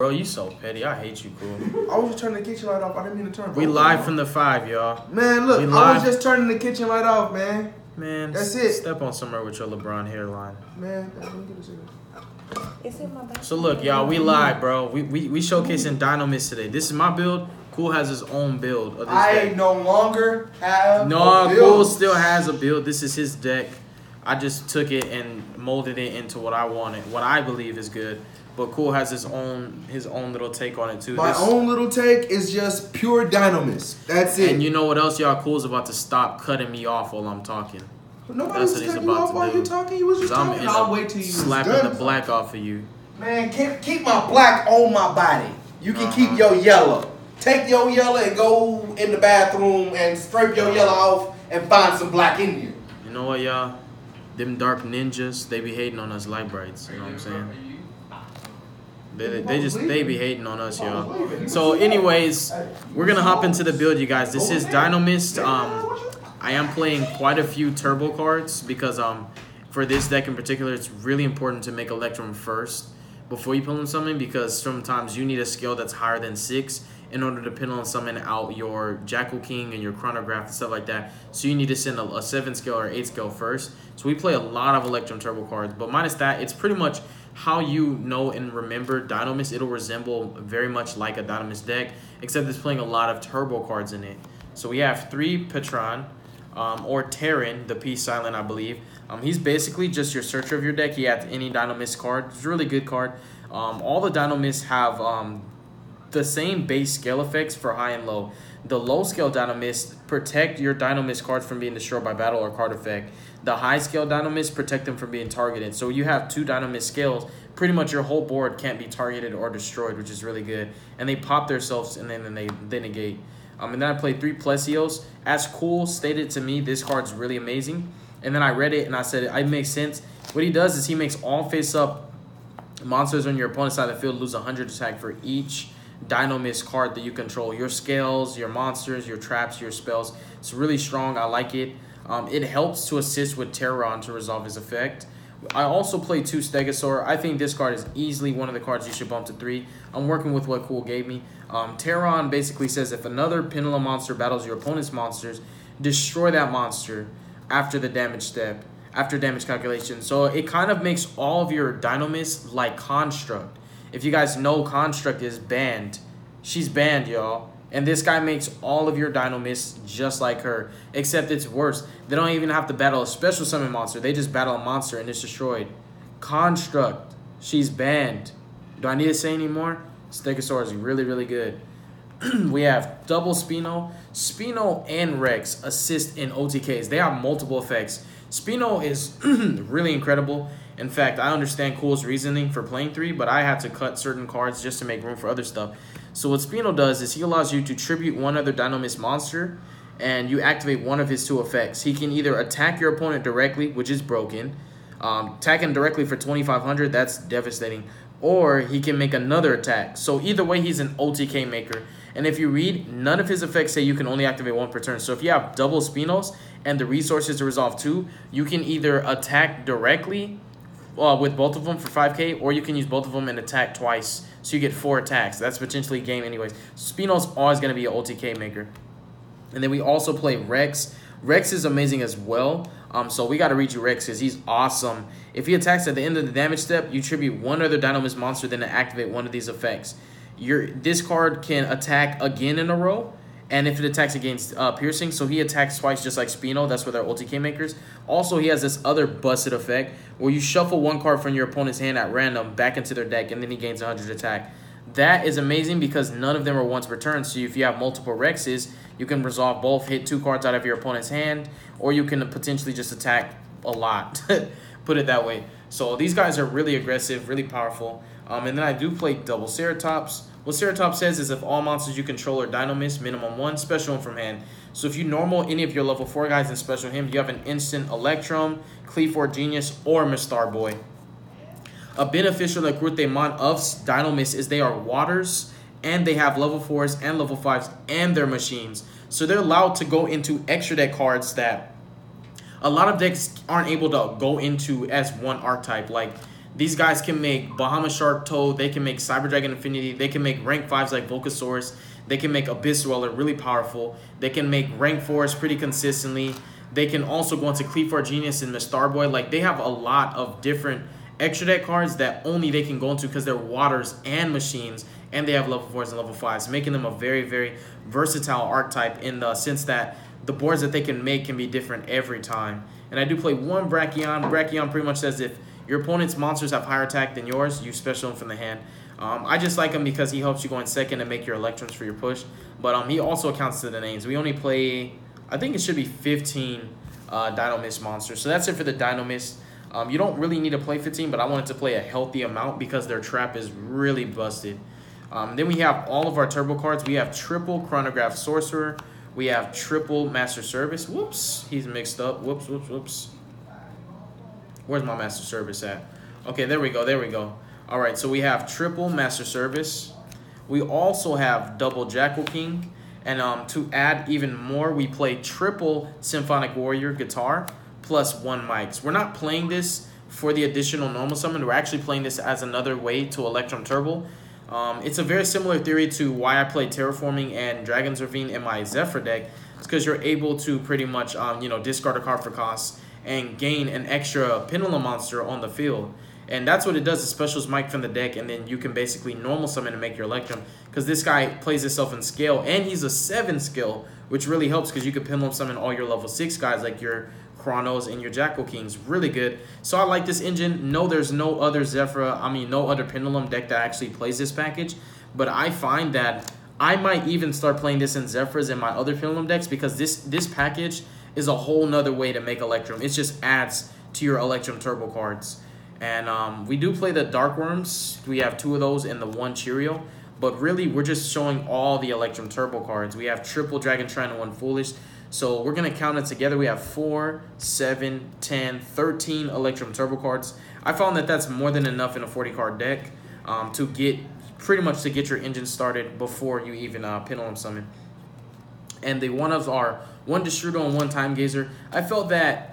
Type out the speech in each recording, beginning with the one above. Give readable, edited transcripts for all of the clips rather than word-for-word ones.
Bro, you so petty. I hate you, cool. I was just turning the kitchen light off. I didn't mean to turn. We live from the 5, y'all. Man, look, I was just turning the kitchen light off, man. Man, that's it. Step on somewhere with your LeBron hairline. Man, let me get a cigarette. It's in my back. So look, y'all, we live, bro. We showcasing Dinomist today. This is my build. Cool has his own build of this deck. no longer have No, a build. Cool still has a build. This is his deck. I just took it and molded it into what I wanted, what I believe is good. But Cool has his own little take on it too. My own little take is just pure Dinomist. That's it. And you know what else, y'all? Cool's about to stop cutting me off while I'm talking. Nobody was cutting you off while you talking. You was just talking. I'll wait till you slapping the black off of you. Man, keep my black on my body. You can keep your yellow. Take your yellow and go in the bathroom and scrape your yellow off and find some black in you. You know what, y'all? Them dark ninjas, they be hating on us light brights. You know what I'm saying? They be hating on us, y'all. So anyways, we're gonna hop into the build, you guys. This is Dinomist. I am playing quite a few turbo cards because for this deck in particular, it's really important to make Electrum first before you pendulum summon, because sometimes you need a skill that's higher than 6 in order to pendulum summon out your Jackal King and your Chronograph and stuff like that. So you need to send a 7 scale or 8 scale first. So we play a lot of Electrum turbo cards, but minus that, it's pretty much how you know and remember Dinomist. It'll resemble very much like a Dinomist deck, except it's playing a lot of turbo cards in it. So we have 3 Patron, or Terran, the Peace Silent, I believe. He's basically just your searcher of your deck. He adds any Dinomist card. It's a really good card. All the Dinomists have the same base scale effects for high and low. The low scale Dinomists protect your Dinomist cards from being destroyed by battle or card effect. The high scale Dinomists protect them from being targeted. So you have 2 Dinomist scales. Pretty much your whole board can't be targeted or destroyed, which is really good. And they pop themselves and then they negate. And then I played 3 Plesios. As Cool stated to me, this card's really amazing. And then I read it and I said it makes sense. What he does is he makes all face-up monsters on your opponent's side of the field lose 100 attack for each Dinomist card that you control. Your scales, your monsters, your traps, your spells. It's really strong. I like it. It helps to assist with Terron to resolve his effect. I also play 2 Stegosaur. I think this card is easily one of the cards you should bump to 3. I'm working with what Cool gave me. Terron basically says if another pendulum monster battles your opponent's monsters, destroy that monster after the damage step, after damage calculation. So it kind of makes all of your Dinomists like Construct. If you guys know, Construct is banned. She's banned, y'all. And this guy makes all of your Dinomists just like her, except it's worse. They don't even have to battle a special summon monster. They just battle a monster and it's destroyed. Construct, she's banned. Do I need to say any more? Stegosaur is really, really good. We have double Spino. Spino and Rex assist in OTKs. They have multiple effects. Spino is really incredible. In fact, I understand Cool's reasoning for playing 3, but I had to cut certain cards just to make room for other stuff. So what Spino does is he allows you to tribute one other Dinomist monster, and you activate one of his 2 effects. He can either attack your opponent directly, which is broken, attack him directly for 2,500, that's devastating, or he can make another attack. So either way, he's an OTK maker. And if you read, none of his effects say you can only activate 1 per turn. So if you have double Spinos and the resources to resolve 2, you can either attack directly with both of them for 5k, or you can use both of them and attack twice. So you get 4 attacks. That's potentially game anyways. Spino's always going to be an OTK maker. And then we also play Rex. Rex is amazing as well. So we got to read you Rex because he's awesome. If he attacks at the end of the damage step, you tribute one other Dinomist monster, then to activate one of these effects. This card can attack again in a row, and if it attacks against piercing, so he attacks twice just like Spino. That's where they're OTK makers. Also, he has this other busted effect where you shuffle 1 card from your opponent's hand at random back into their deck, and then he gains 100 attack. That is amazing because none of them are once per turn. So if you have multiple Rexes, you can resolve both, hit 2 cards out of your opponent's hand, or you can potentially just attack a lot. Put it that way. So these guys are really aggressive, really powerful. And then I do play double Ceratops. What Ceratops says is if all monsters you control are Dinomist, minimum 1, special him from hand. So if you normal any of your level 4 guys and special him, you have an instant Electrum, Cleafor Genius, or Mistar Boy. A beneficial recruitment of Dinomist is they are waters, and they have level 4s and level 5s, and they're machines. So they're allowed to go into extra deck cards that a lot of decks aren't able to go into as one archetype. Like These guys can make Bahamut Shark Toad. They can make Cyber Dragon Infinity. They can make rank 5s like Volcasaurus. They can make Abyss Roller, really powerful. They can make rank 4s pretty consistently. They can also go into Cleavar Genius and Mistar Boy. Like, they have a lot of different extra deck cards that only they can go into because they're waters and machines, and they have level 4s and level 5s, making them a very, very versatile archetype in the sense that the boards that they can make can be different every time. And I do play one Brachion. Brachion pretty much says if your opponent's monsters have higher attack than yours, you special him from the hand. I just like him because he helps you go in second and make your Electrums for your push. But he also counts to the names. We only play, I think it should be 15 Dinomist monsters. So that's it for the Dinomist. You don't really need to play 15, but I wanted to play a healthy amount because their trap is really busted. Then we have all of our turbo cards. We have triple Chronograph Sorcerer. We have triple Master Service. Whoops, he's mixed up. Whoops, whoops, whoops. Where's my Master Service at? Okay, there we go, there we go. All right, so we have triple Master Service. We also have double Jackal King. And to add even more, we play triple Symphonic Warrior Guitar plus 1 mics. We're not playing this for the additional normal summon. We're actually playing this as another way to Electrum Turbo. It's a very similar theory to why I play Terraforming and Dragon's Ravine in my Zephyr deck. It's because you're able to pretty much discard a card for cost and gain an extra Pendulum monster on the field. And that's what it does. It specials Mike from the deck, and then you can basically normal summon and make your Electrum. Because this guy plays himself in scale, and he's a 7 skill, which really helps because you can Pendulum summon all your level 6 guys like your Chronos and your Jackal Kings. Really good. So I like this engine. No, there's no other Zephyr, no other Pendulum deck that actually plays this package. But I find that I might even start playing this in Zephyrs in my other Pendulum decks because this package is a whole nother way to make Electrum. It just adds to your Electrum Turbo cards. And we do play the Dark Worms. We have 2 of those and the 1 Cheerio. But really, we're just showing all the Electrum Turbo cards. We have triple Dragon Shrine and 1 Foolish. So we're going to count it together. We have 4, 7, 10, 13 Electrum Turbo cards. I found that that's more than enough in a 40-card deck to get your engine started before you even Pendulum summon. And the one-ofs are 1 Destrudo and 1 Time Gazer. I felt that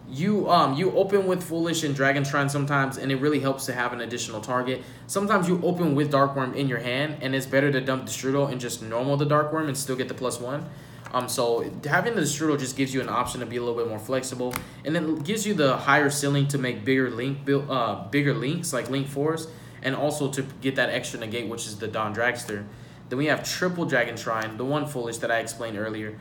you open with Foolish and Dragon Shrine sometimes, and it really helps to have an additional target. Sometimes you open with Dark Worm in your hand, and it's better to dump Destrudo and just normal the Dark Worm and still get the +1. So having the Destrudo just gives you an option to be a little bit more flexible, and then it gives you the higher ceiling to make bigger links like Link 4s, and also to get that extra negate, which is the Dawn Dragster. Then we have triple Dragon Shrine, the 1 Foolish that I explained earlier,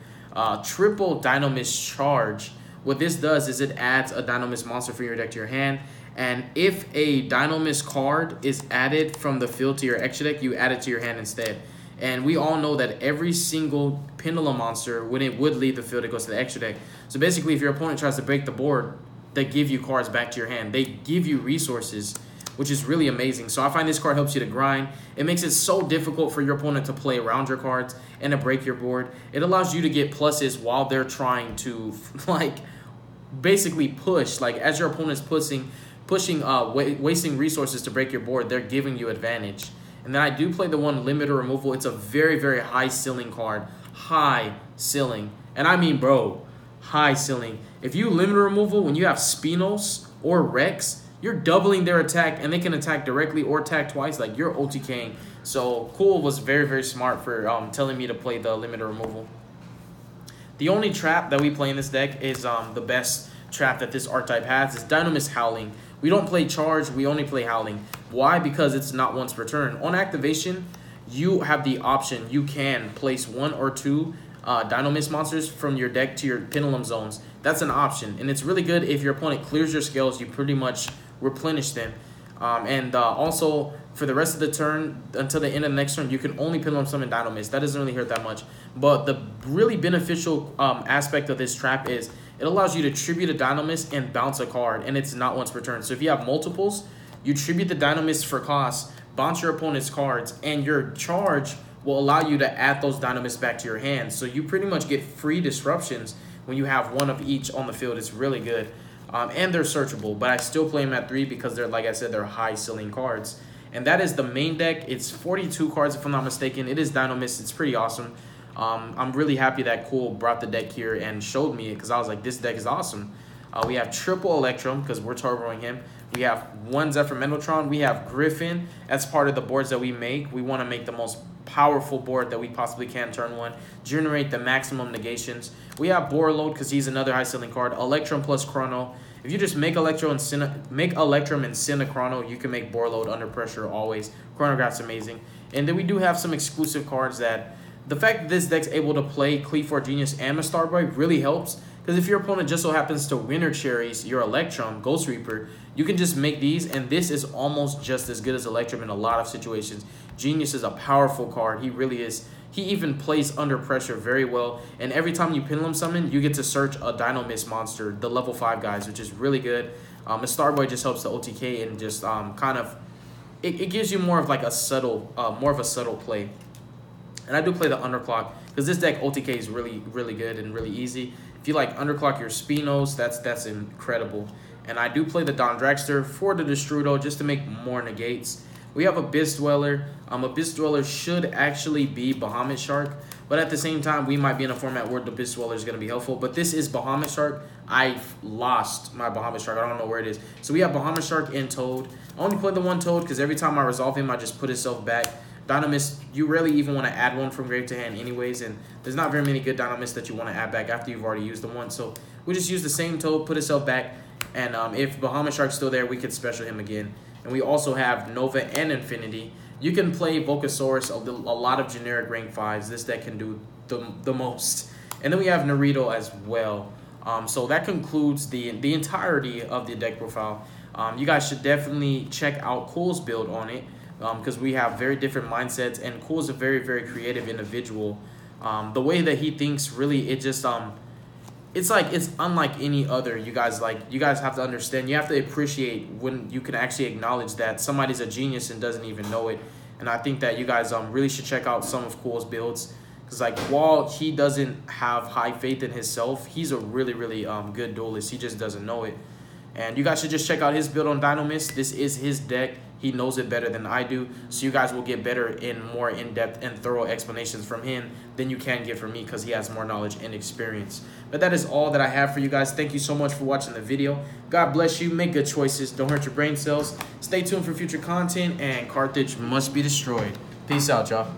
triple Dinomist Charge. What this does is it adds a Dinomist monster from your deck to your hand, and if a Dinomist card is added from the field to your extra deck, you add it to your hand instead. And we all know that every single Pendulum monster, when it would leave the field, it goes to the extra deck. So basically, if your opponent tries to break the board, they give you cards back to your hand. They give you resources, which is really amazing. So I find this card helps you to grind. It makes it so difficult for your opponent to play around your cards and to break your board. It allows you to get pluses while they're trying to, basically push. Like, as your opponent's wasting resources to break your board, they're giving you advantage. And then I do play the 1 Limiter Removal. It's a very, very high ceiling card. High ceiling. And I mean, bro, high ceiling. If you Limiter Removal when you have Spinos or Rex, you're doubling their attack, and they can attack directly or attack twice. Like, you're OTKing. So Cool was very, very smart for telling me to play the Limiter Removal. The only trap that we play in this deck is the best trap that this archetype has is Dinomist Howling. We don't play Charge, we only play Howling. Why? Because it's not once per turn. On activation, you have the option. You can place 1 or 2 Dinomist monsters from your deck to your Pendulum zones. That's an option, and it's really good if your opponent clears your scales. You pretty much replenish them. Also, for the rest of the turn, until the end of the next turn, you can only Pendulum summon Dinomist. That doesn't really hurt that much. But the really beneficial aspect of this trap is it allows you to tribute a Dinomist and bounce a card, and it's not once per turn. So if you have multiples, you tribute the Dinomist for cost, bounce your opponent's cards, and your charge will allow you to add those Dinomists back to your hand. So you pretty much get free disruptions when you have 1 of each on the field. It's really good. And they're searchable, but I still play them at 3 because they're, like I said, they're high ceiling cards. And that is the main deck. It's 42 cards if I'm not mistaken. It is Dinomist. It's pretty awesome. I'm really happy that Cool brought the deck here and showed me it because I was like, this deck is awesome. We have triple Electrum because we're turboing him. We have one Zephyr Metatron. We have Griffin. That's part of the boards that we make. We want to make the most powerful board that we possibly can turn one. Generate the maximum negations. We have Borreload because he's another high ceiling card. Electrum plus Chrono. If you just make Electrum and send a Chrono, you can make Borreload under pressure always. Chronograph's amazing. And then we do have some exclusive cards that the fact that this deck's able to play Cleave Genius and a Starboy really helps. Because if your opponent just so happens to Winter Cherries your Electrum, Ghost Reaper, you can just make these, and this is almost just as good as Electrum in a lot of situations. Genius is a powerful card. He really is. He even plays under pressure very well, and every time you Pendulum Summon, you get to search a Dinomist monster, the level 5 guys, which is really good. A Starboy just helps the OTK and just kind of, it gives you more of like a subtle, play. And I do play the Underclock, because this deck OTK is really, really good and really easy. If you like Underclock your Spinos, that's incredible. And I do play the Don Dragster for the Destrudo just to make more negates. We have Abyss Dweller. Abyss Dweller should actually be Bahamut Shark, but at the same time, we might be in a format where the Abyss Dweller is going to be helpful. But this is Bahamut Shark. I've lost my Bahamut Shark. I don't know where it is. So we have Bahamut Shark and Toad. I only play the one Toad because every time I resolve him, I just put himself back. Dinomist, you rarely even want to add one from grave to hand anyways, and there's not very many good Dinomists that you want to add back after you've already used the one. So we just use the same Toad, put itself back, and if Bahamut Shark's still there, we could special him again. And we also have Nova and Infinity. You can play Volcasaurus, a lot of generic rank 5s. This deck can do the most. And then we have Naruto as well. So that concludes the entirety of the deck profile. You guys should definitely check out Cool's build on it, because we have very different mindsets, and Cool is a very, very creative individual. The way that he thinks, really, it just it's unlike any other. You guys have to understand. You have to appreciate when you can actually acknowledge that somebody's a genius and doesn't even know it. And I think that you guys really should check out some of Cool's builds, because like while he doesn't have high faith in himself, he's a really, really good duelist. He just doesn't know it. And you guys should just check out his build on Dinomist. This is his deck. He knows it better than I do. So you guys will get better and more in-depth and thorough explanations from him than you can get from me, because he has more knowledge and experience. But that is all that I have for you guys. Thank you so much for watching the video. God bless you. Make good choices. Don't hurt your brain cells. Stay tuned for future content, and Carthage must be destroyed. Peace out, y'all.